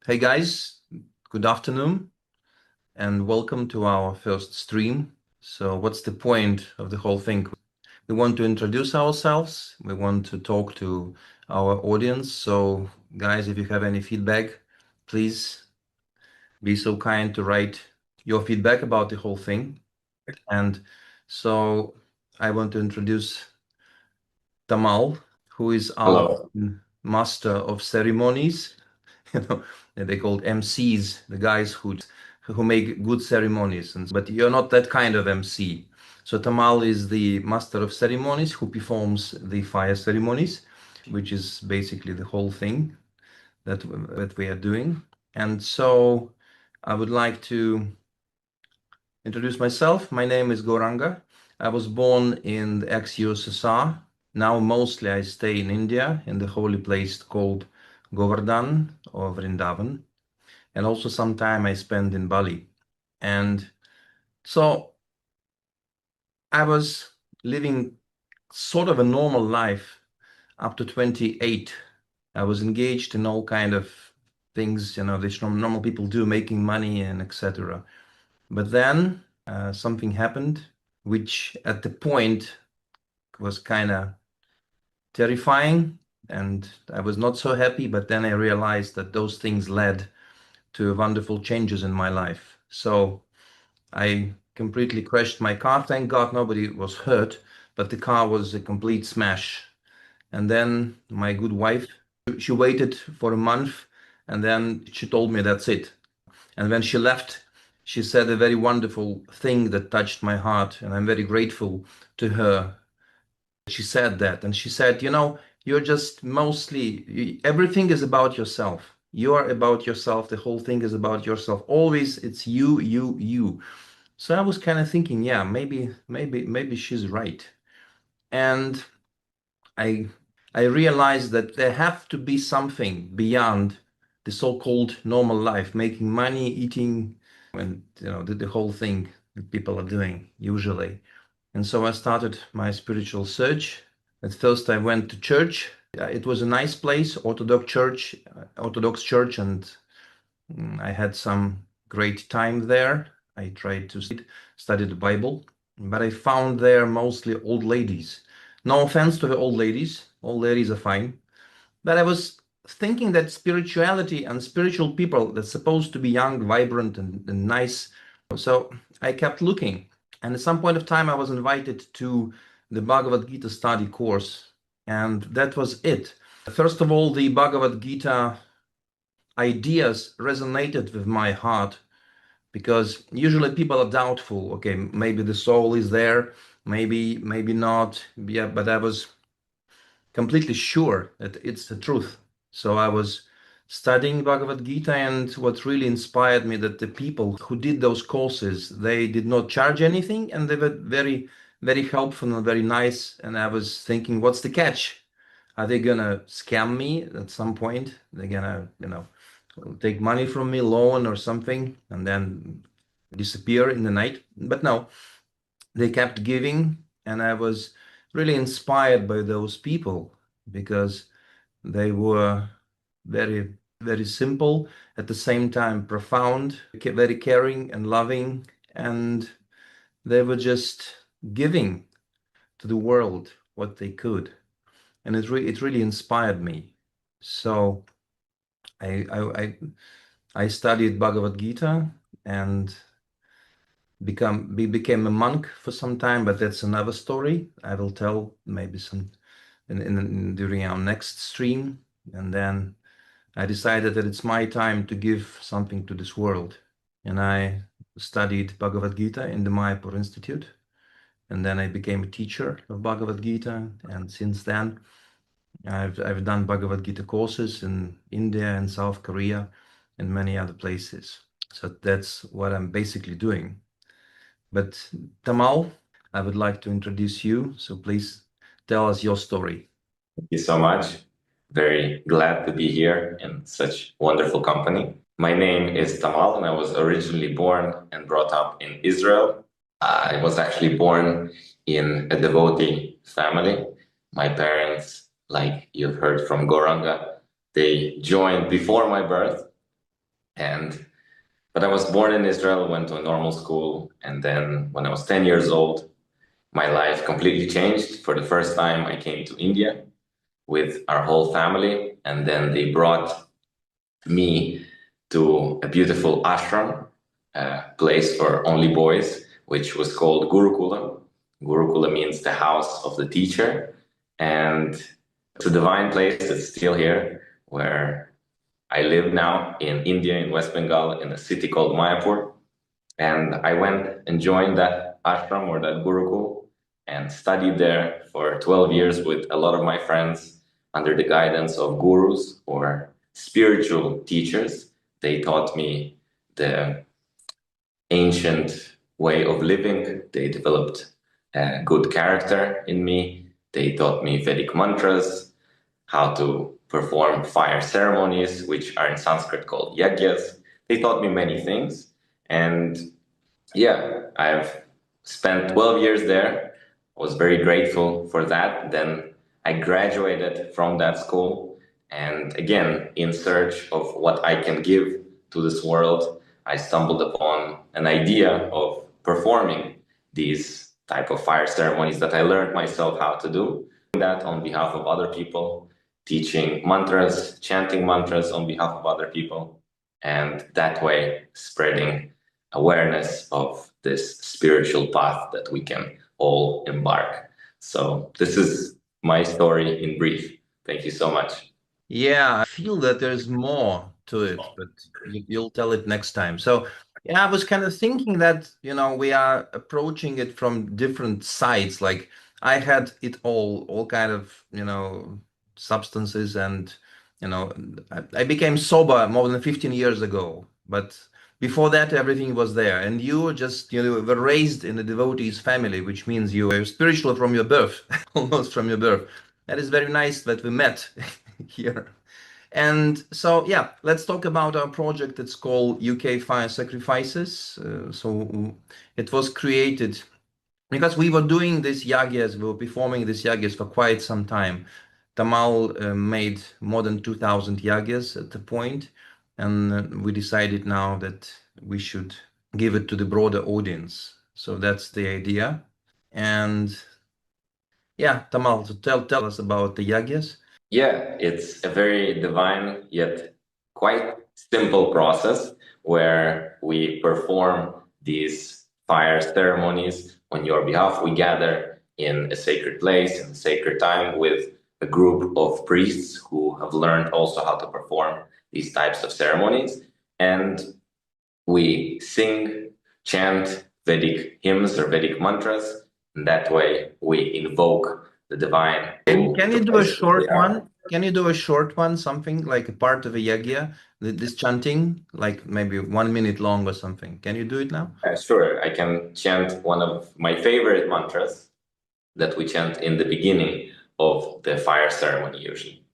Hey guys, good afternoon and welcome to our first stream. So what's the point of the whole thing? We want to introduce ourselves. We want to talk to our audience. So guys, if you have any feedback, please be so kind to write your feedback about the whole thing. And so I want to introduce Tamal, who is our Hello. master of ceremonies. You know, they called MCs, the guys who make good ceremonies. And but you're not that kind of MC. So Tamal is the master of ceremonies who performs the fire ceremonies, which is basically the whole thing that we are doing. And so I would like to introduce myself. My name is Goranga. I was born in the ex-USSR. Now mostly I stay in India, in the holy place called Govardhan or Vrindavan. And also some time I spent in Bali. And so I was living sort of a normal life up to 28. I was engaged in all kind of things, this normal people do, making money and etc. But then something happened, which at the point was kind of terrifying, and I was not so happy. But then I realized that those things led to wonderful changes in my life. So I completely crashed my car. Thank God nobody was hurt, but the car was a complete smash. And then my good wife, she waited for a month and then she told me that's it. And when she left, she said a very wonderful thing that touched my heart. And I'm very grateful to her. She said that. And she said, you're just mostly, everything is about yourself. You are about yourself. The whole thing is about yourself. Always it's you, you, you. So I was kind of thinking, yeah, maybe she's right. And I I realized that there have to be something beyond the so-called normal life, making money, eating, and the whole thing that people are doing usually. And so I started my spiritual search. At first, I went to church. It was a nice place, Orthodox church, and I had some great time there. I tried to study the Bible, but I found there mostly old ladies. No offense to the old ladies are fine. But I was thinking that spirituality and spiritual people that's supposed to be young, vibrant, and nice. So I kept looking. And at some point of time, I was invited to the Bhagavad Gita study course. And that was it. First of all, the Bhagavad Gita ideas resonated with my heart because usually people are doubtful. Okay, maybe the soul is there, maybe not. Yeah, but I was completely sure that it's the truth. So I was studying Bhagavad Gita, and what really inspired me that the people who did those courses, they did not charge anything, and they were very, very helpful and very nice. And I was thinking, what's the catch? Are they gonna scam me at some point? They're gonna, take money from me, loan or something, and then disappear in the night. But no, they kept giving, and I was really inspired by those people because they were very, very simple, at the same time profound, very caring and loving, and they were just giving to the world what they could, and it really inspired me. So I I I, I studied Bhagavad Gita and became a monk for some time, but that's another story. I will tell maybe some during our next stream. And then I decided that it's my time to give something to this world. And I studied Bhagavad Gita in the Mayapur Institute. And then I became a teacher of Bhagavad Gita. And since then, I've done Bhagavad Gita courses in India and South Korea and many other places. So that's what I'm basically doing. But Tamal, I would like to introduce you. So please tell us your story. Thank you so much. Very glad to be here in such wonderful company. My name is Tamal, and I was originally born and brought up in Israel. I was actually born in a devotee family. My parents, like you've heard from Goranga, they joined before my birth. And but I was born in Israel, went to a normal school, and then when I was 10 years old, my life completely changed. For the first time, I came to India with our whole family, and then they brought me to a beautiful ashram, a place for only boys, which was called Gurukula. Gurukula means the house of the teacher, and it's a divine place that's still here, where I live now in India, in West Bengal, in a city called Mayapur. And I went and joined that ashram or that gurukul and studied there for 12 years with a lot of my friends under the guidance of gurus or spiritual teachers. They taught me the ancient way of living. They developed a good character in me. They taught me Vedic mantras, how to perform fire ceremonies, which are in Sanskrit called yagyas. They taught me many things. And yeah, I've spent 12 years there. Was very grateful for that. Then I graduated from that school. And again, in search of what I can give to this world, I stumbled upon an idea of performing these type of fire ceremonies that I learned myself how to do. That on behalf of other people, teaching mantras, chanting mantras on behalf of other people, and that way spreading awareness of this spiritual path that we can all embark. So this is my story in brief. Thank you so much. Yeah, I feel that there's more to it, but you'll tell it next time. So, yeah, I was kind of thinking that, we are approaching it from different sides. Like I had it all kind of, substances and, I became sober more than 15 years ago. But before that, everything was there. And you just, were raised in a devotee's family, which means you were spiritual from your birth, almost from your birth. That is very nice that we met here. And so, yeah, let's talk about our project. It's called UK Fire Sacrifices. So it was created because we were doing these yagyas, we were performing these yagyas for quite some time. Tamal made more than 2,000 yagyas at the point, and we decided now that we should give it to the broader audience. So that's the idea. And yeah, Tamal, so tell us about the yagyas. Yeah, it's a very divine yet quite simple process where we perform these fire ceremonies on your behalf. We gather in a sacred place, in a sacred time with a group of priests who have learned also how to perform these types of ceremonies. And we sing, chant Vedic hymns or Vedic mantras. And that way we invoke the divine Can you to do a place where they short are. one? Can you do a short one, something like a part of a yagya, this chanting, like maybe 1 minute long or something? Can you do it now? Sure, I can chant one of my favorite mantras that we chant in the beginning of the fire ceremony usually.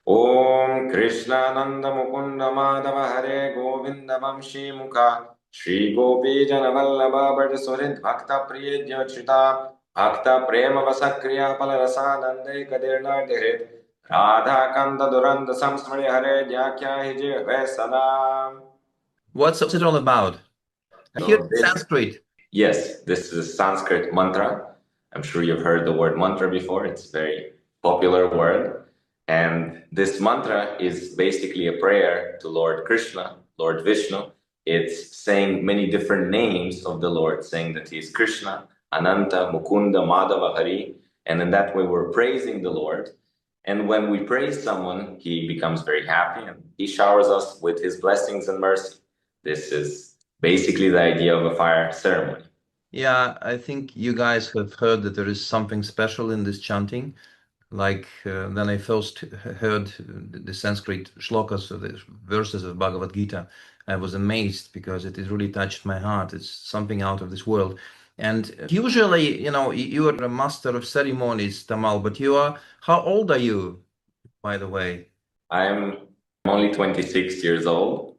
Om Krishnananda Mukunda Madhava Hare Govinda Vamshi Mukha Shri Gopi Janavallabha Bhattasurit Bhakta Priya Chita Bhakta Prema Vasakriya Palarasa Kadirna Dhirit Radha Kanda Duranda Samsmari Hare Gyakya Hije Vesada. What's it all about? I hear So this Sanskrit. Yes, this is a Sanskrit mantra. I'm sure you've heard the word mantra before. It's a very popular word. And this mantra is basically a prayer to Lord Krishna, Lord Vishnu. It's saying many different names of the Lord, saying that he is Krishna, Ananta, Mukunda, Madhava, Hari. And in that way, we're praising the Lord. And when we praise someone, he becomes very happy and he showers us with his blessings and mercy. This is basically the idea of a fire ceremony. Yeah, I think you guys have heard that there is something special in this chanting. Like when I first heard the Sanskrit shlokas, the verses of Bhagavad Gita, I was amazed because it has really touched my heart. It's something out of this world. And usually, you are a master of ceremonies, Tamal, but how old are you, by the way? I'm only 26 years old.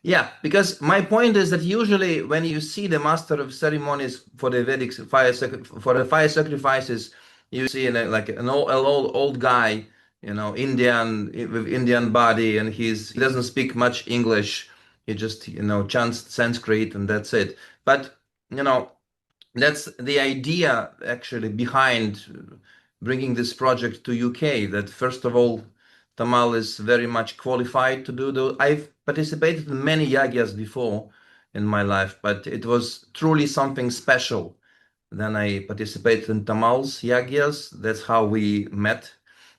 Yeah, because my point is that usually when you see the master of ceremonies for the Vedic for the fire sacrifices, you see like an old guy, Indian with Indian body, and he doesn't speak much English. He just, chants Sanskrit and that's it. But, you know, that's the idea actually behind bringing this project to UK. That first of all, Tamal is very much qualified to do those. I've participated in many yagyas before in my life, but it was truly something special. Then I participated in Tamal's yagyas. That's how we met,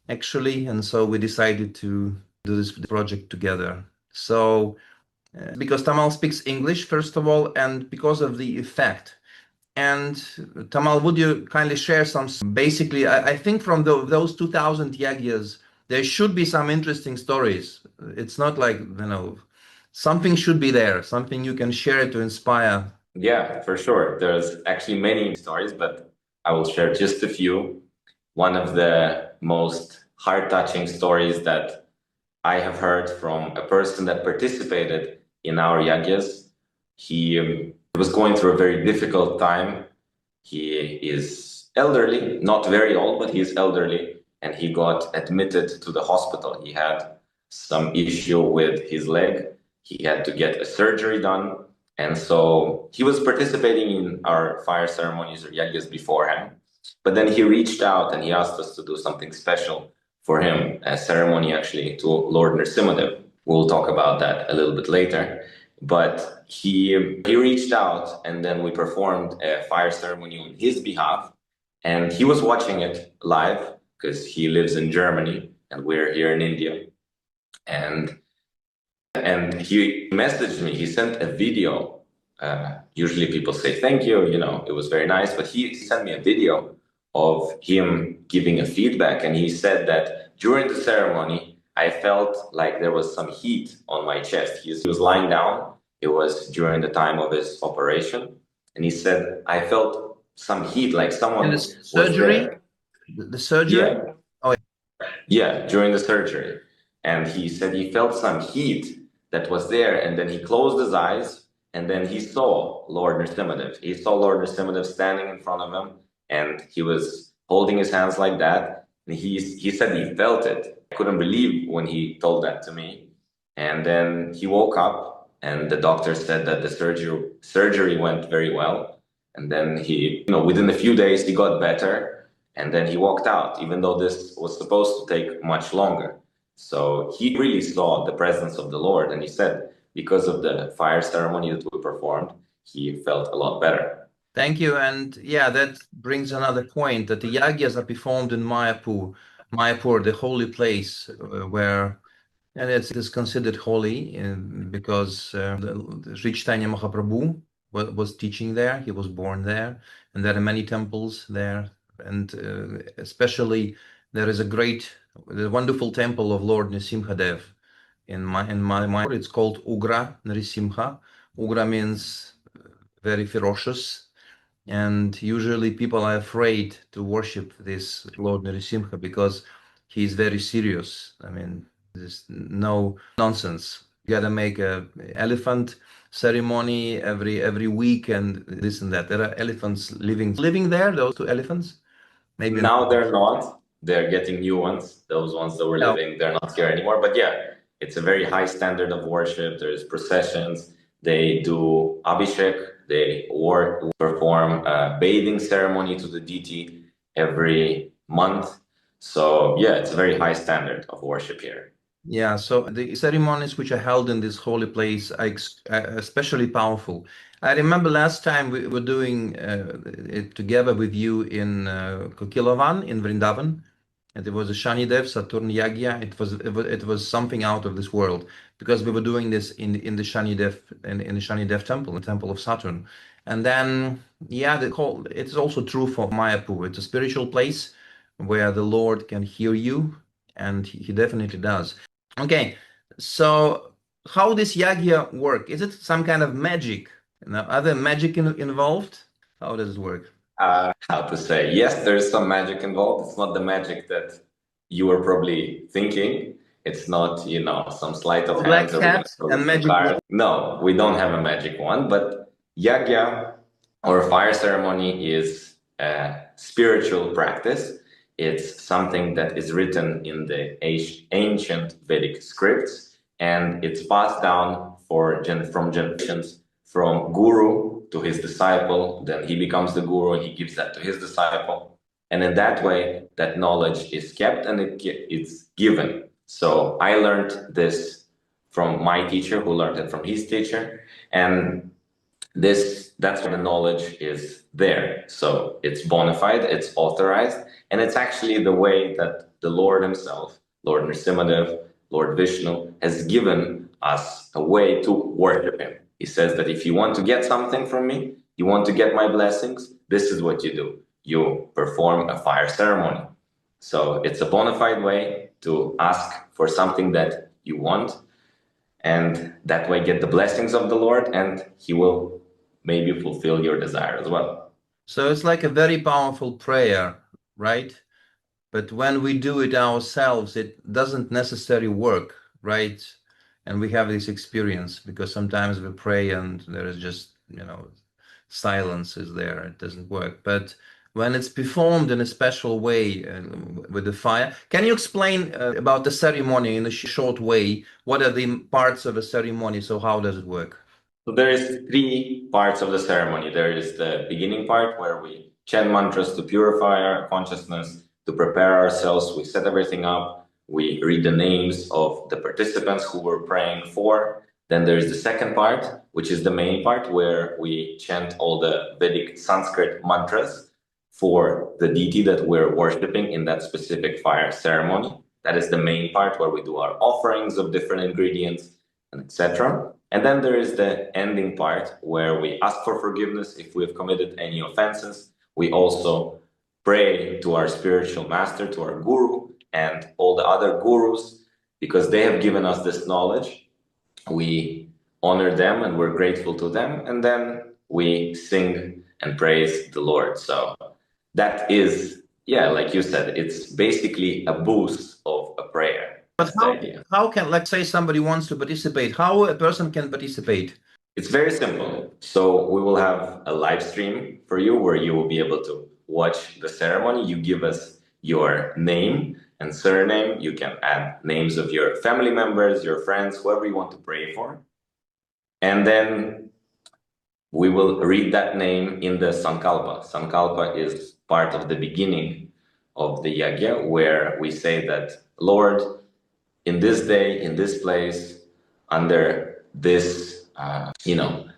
actually, and so we decided to do this project together. So, because Tamal speaks English, first of all, and because of the effect. And Tamal, would you kindly share some? Basically, I think from those 2000 yagyas, there should be some interesting stories. It's not like, something should be there, something you can share to inspire. Yeah, for sure. There's actually many stories, but I will share just a few. One of the most heart-touching stories that I have heard from a person that participated in our yagyas. He was going through a very difficult time. He is elderly, not very old, but he is elderly, and he got admitted to the hospital. He had some issue with his leg. He had to get a surgery done. And so he was participating in our fire ceremonies or yagyas beforehand. But then he reached out and he asked us to do something special for him, a ceremony actually to Lord Nrsimhadev. We'll talk about that a little bit later. But he reached out and then we performed a fire ceremony on his behalf. And he was watching it live because he lives in Germany and we're here in India. And he messaged me. He sent a video. Usually people say thank you, it was very nice, but he sent me a video of him giving a feedback, and he said that during the ceremony, I felt like there was some heat on my chest. He was lying down. It was during the time of his operation, and he said I felt some heat, like In someone the was surgery, there. the surgery. Yeah, Oh, yeah, during the surgery. And he said he felt some heat that was there, and then he closed his eyes, and then he saw Lord Nrsimhadev. He saw Lord Nrsimhadev standing in front of him, and he was holding his hands like that. And he said he felt it. I couldn't believe when he told that to me. And then he woke up, and the doctor said that the surgery went very well. And then within a few days, he got better and then he walked out, even though this was supposed to take much longer. So he really saw the presence of the Lord. And he said, because of the fire ceremony that we performed, he felt a lot better. thank you. And yeah, that brings another point that the yagyas are performed in Mayapur, the holy place where. And it is considered holy because the Sri Chaitanya Mahaprabhu was teaching there. He was born there, and there are many temples there. And especially there is the wonderful temple of Lord Nrsimhadev in my. It's called Ugra Nrisimha. Ugra means very ferocious, and usually people are afraid to worship this Lord Narasimha because he's very serious. I mean, there's no nonsense. You gotta make a elephant ceremony every week and this and that. There are elephants living there, those two elephants. Maybe not. Now they're not. They're getting new ones. Those ones that were No. living, they're not here anymore. But yeah, it's a very high standard of worship. There's processions. They do abhishek. They perform a bathing ceremony to the deity every month. So yeah, it's a very high standard of worship here. Yeah, so the ceremonies which are held in this holy place are especially powerful. I remember last time we were doing it together with you in Kokilavan in Vrindavan, and it was a Shanidev Saturn Yagya. It was something out of this world because we were doing this in the Shanidev in the Shanidev temple, the temple of Saturn. And then yeah, it's also true for Mayapur. It's a spiritual place where the Lord can hear you, and he definitely does. Okay, so how this yagya work? Is it some kind of magic? Are there magic involved? How does it work? How to say? Yes, there's some magic involved. It's not the magic that you were probably thinking. It's not, some sleight of hands Black or we're going to cats show you and some magic cards. wand. No, we don't have a magic one, but yagya or fire ceremony is a spiritual practice. It's something that is written in the ancient Vedic scripts, and it's passed down from generations, from guru to his disciple. Then he becomes the guru and he gives that to his disciple. And in that way, that knowledge is kept and it's given. So I learned this from my teacher, who learned it from his teacher. And that's why the knowledge is there. So it's bona fide, it's authorized, and it's actually the way that the Lord himself, Lord Nrsimhadev, Lord Vishnu, has given us a way to worship him. He says that if you want to get something from me, you want to get my blessings, this is what you do. You perform a fire ceremony. So it's a bona fide way to ask for something that you want, and that way get the blessings of the Lord, and he will maybe fulfill your desire as well. So it's like a very powerful prayer, right? But when we do it ourselves, it doesn't necessarily work, right? And we have this experience because sometimes we pray and there is just, silence is there. It doesn't work. But when it's performed in a special way with the fire, can you explain about the ceremony in a short way? What are the parts of a ceremony? So how does it work? So there is three parts of the ceremony. There is the beginning part where we chant mantras to purify our consciousness, to prepare ourselves. We set everything up. We read the names of the participants who we're praying for. Then there is the second part, which is the main part, where we chant all the Vedic Sanskrit mantras for the deity that we're worshiping in that specific fire ceremony. That is the main part where we do our offerings of different ingredients and etc. And then there is the ending part where we ask for forgiveness if we have committed any offenses. We also pray to our spiritual master, to our guru, and all the other gurus, because they have given us this knowledge. We honor them and we're grateful to them. And then we sing and praise the Lord. So that is, yeah, like you said, it's basically a boost of a prayer. But That's the idea. how can, let's say somebody wants to participate, how a person can participate? It's very simple. So we will have a live stream for you where you will be able to watch the ceremony. You give us your name and surname. You can add names of your family members, your friends, whoever you want to pray for. And then we will read that name in the Sankalpa. Sankalpa is part of the beginning of the yajna, where we say that, Lord, in this day, in this place, under this,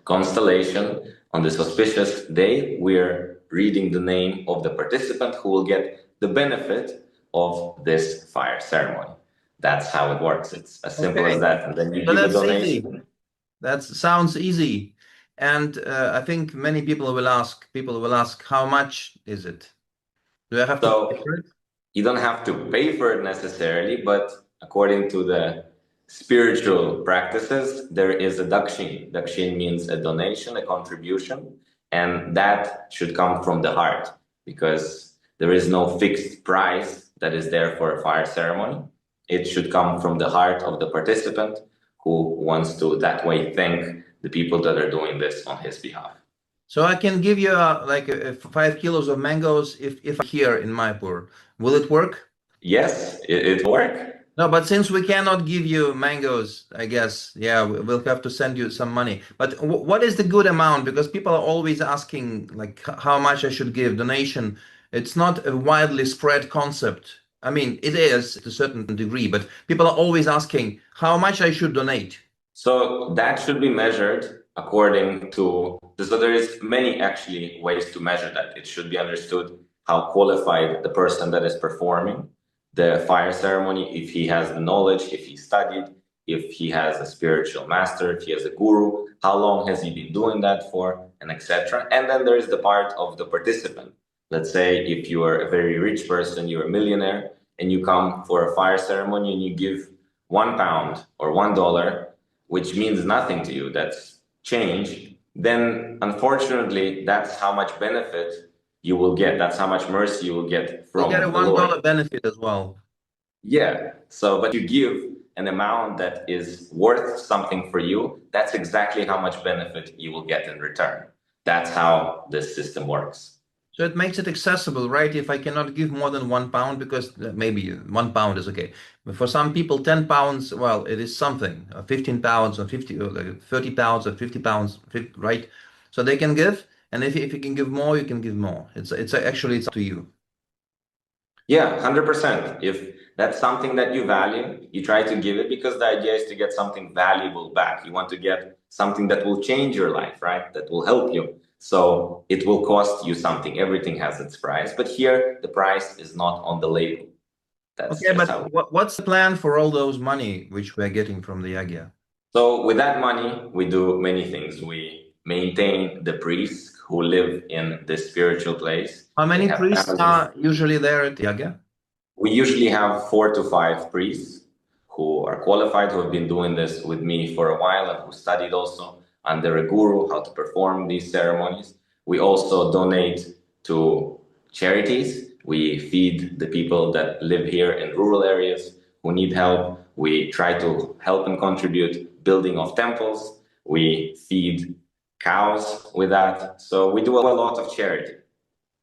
constellation, on this auspicious day, we're reading the name of the participant who will get the benefit of this fire ceremony. That's how it works. It's as simple as Okay, that. And then you so give a that's easy. donation. That sounds easy. And I think many people will ask, how much is it? Do I have to pay So for it? you don't have to pay for it necessarily, but according to the spiritual practices, there is a dakshin. Dakshin means a donation, a contribution, and that should come from the heart because there is no fixed price that is there for a fire ceremony. It should come from the heart of the participant who wants to that way thank the people that are doing this on his behalf. So I can give you like 5 kilos of mangoes if I'm here in Maipur. Will it work? Yes, it works. No, but since we cannot give you mangoes, I guess, yeah, we'll have to send you some money. But what is the good amount? Because people are always asking, like, how much I should give donation. It's not a widely spread concept. I mean, it is to a certain degree, but people are always asking how much I should donate. So that should be measured according to, so there is many actually ways to measure that. It should be understood how qualified the person that is performing the fire ceremony, if he has the knowledge, if he studied, if he has a spiritual master, if he has a guru, how long has he been doing that for, and etc. And then there is the part of the participant. Let's say if you are a very rich person, you're a millionaire, and you come for a fire ceremony and you give £1 or $1, which means nothing to you, that's change, then unfortunately, that's how much benefit you will get. That's how much mercy you will get We'll get a from the $1 Lord. benefit as well. Yeah. So, but you give an amount that is worth something for you, that's exactly how much benefit you will get in return. That's how this system works. So it makes it accessible, right? If I cannot give more than 1 pound, because maybe 1 pound is okay. But for some people, 10 pounds, well, it is something. 15 pounds or 50, or like 30 pounds or 50 pounds, right? So they can give. And if you can give more, you can give more. It's actually, it's up to you. Yeah, 100%. If that's something that you value, you try to give it because the idea is to get something valuable back. You want to get something that will change your life, right? That will help you. So it will cost you something. Everything has its price. But here, the price is not on the label. That's Okay, just but how. what's the plan for all those money which we're getting from the Yagia? So with that money, we do many things. We maintain the priests who live in this spiritual place. How They many have priests families. are usually there at the Yagia? We usually have 4 to 5 priests who are qualified, who have been doing this with me for a while and who studied also under a guru how to perform these ceremonies. We also donate to charities. We feed the people that live here in rural areas who need help. We try to help and contribute building of temples. We feed cows with that. So we do a lot of charity.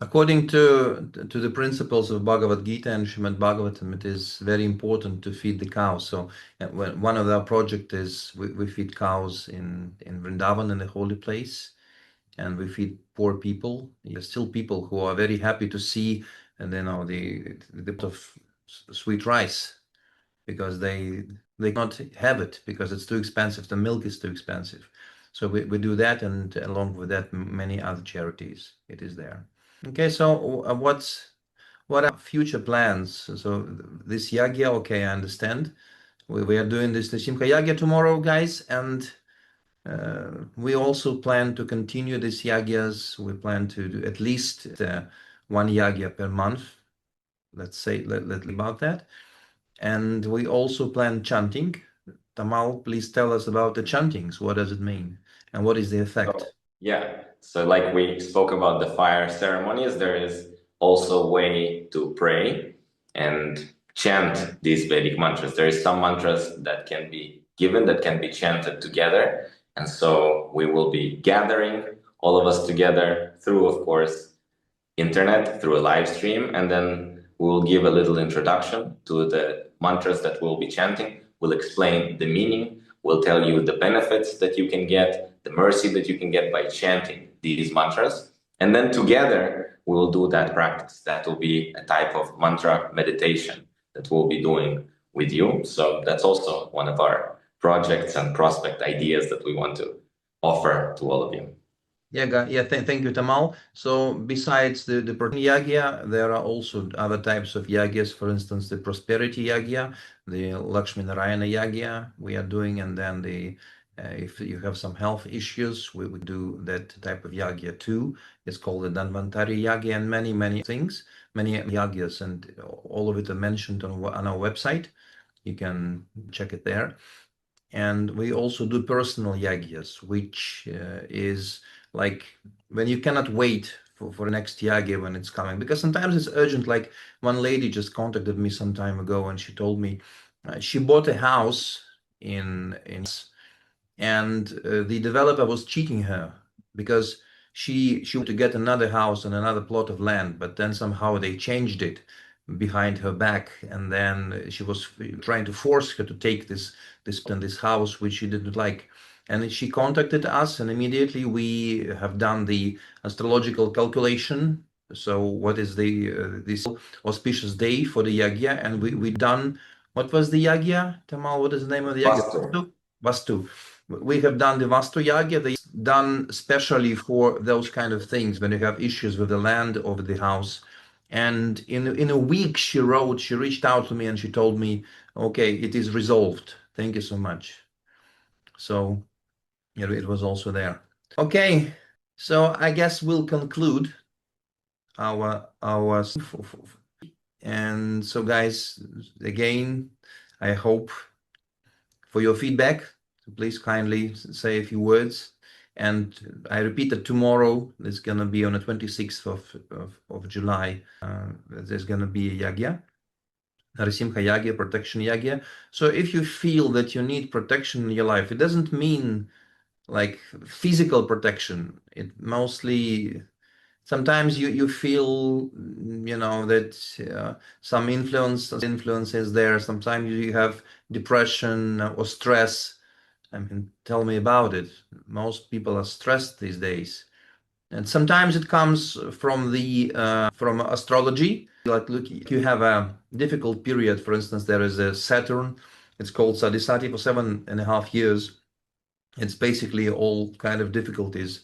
According to the principles of Bhagavad Gita and Srimad Bhagavatam, it is very important to feed the cows. So one of our project is we feed cows in Vrindavan, in the holy place, and we feed poor people. There's still people who are very happy to see, and the pot of sweet rice, because they cannot have it because it's too expensive. The milk is too expensive. So we do that, and along with that, many other charities. It is there. Okay, so what are future plans? So this Yagya, okay, I understand. We are doing this Nisimcha Yagya tomorrow, guys, and we also plan to continue these Yagyas. We plan to do at least one Yagya per month. Let's say let about that. And we also plan chanting. Tamal, please tell us about the chantings. What does it mean? And what is the So, effect? yeah. So, like we spoke about the fire ceremonies, there is also a way to pray and chant these Vedic mantras. There is some mantras that can be given, that can be chanted together. And so we will be gathering all of us together through, of course, internet through a live stream, and then we'll give a little introduction to the mantras that we'll be chanting. We'll explain the meaning. We'll tell you the benefits that you can get, the mercy that you can get by chanting these mantras. And then together, we will do that practice. That will be a type of mantra meditation that we'll be doing with you. So that's also one of our projects and prospect ideas that we want to offer to all of you. Yeah, thank you, Tamal. So besides the Yagya, there are also other types of Yagyas. For instance, the Prosperity Yagya, the Lakshmi Narayana Yagya we are doing, and then if you have some health issues, we would do that type of Yagya too. It's called the Dhanvantari Yagya, and many things, many Yagyas, and all of it are mentioned on our website. You can check it there. And we also do personal yagyas, which is like when you cannot wait for the next yagya when it's coming, because sometimes it's urgent. Like one lady just contacted me some time ago, and she told me she bought a house in and the developer was cheating her because she wanted to get another house on another plot of land, but then somehow they changed it behind her back, and then she was trying to force her to take this house which she didn't like. And she contacted us, and immediately we have done the astrological calculation. So what is the this auspicious day for the yagya? And we done, what was the yagya, Tamal? What is the name of the yagya? Vastu. Vastu. We have done the Vastu Yagya. They done specially for those kind of things when you have issues with the land over the house. And in a week, she reached out to me and she told me, okay, it is resolved. Thank you so much. So yeah, it was also there. Okay, so I guess we'll conclude our and so guys, again, I hope for your feedback. So please kindly say a few words. And I repeat that tomorrow is going to be on the 26th of July. There's going to be a yagya, Narasimha yagya, protection yagya. So if you feel that you need protection in your life, it doesn't mean like physical protection. It mostly Sometimes you feel, that some influence is there. Sometimes you have depression or stress. I mean, tell me about it. Most people are stressed these days. And sometimes it comes from the from astrology. Like, look, if you have a difficult period, for instance, there is a Saturn. It's called Sadisati for 7.5 years. It's basically all kind of difficulties.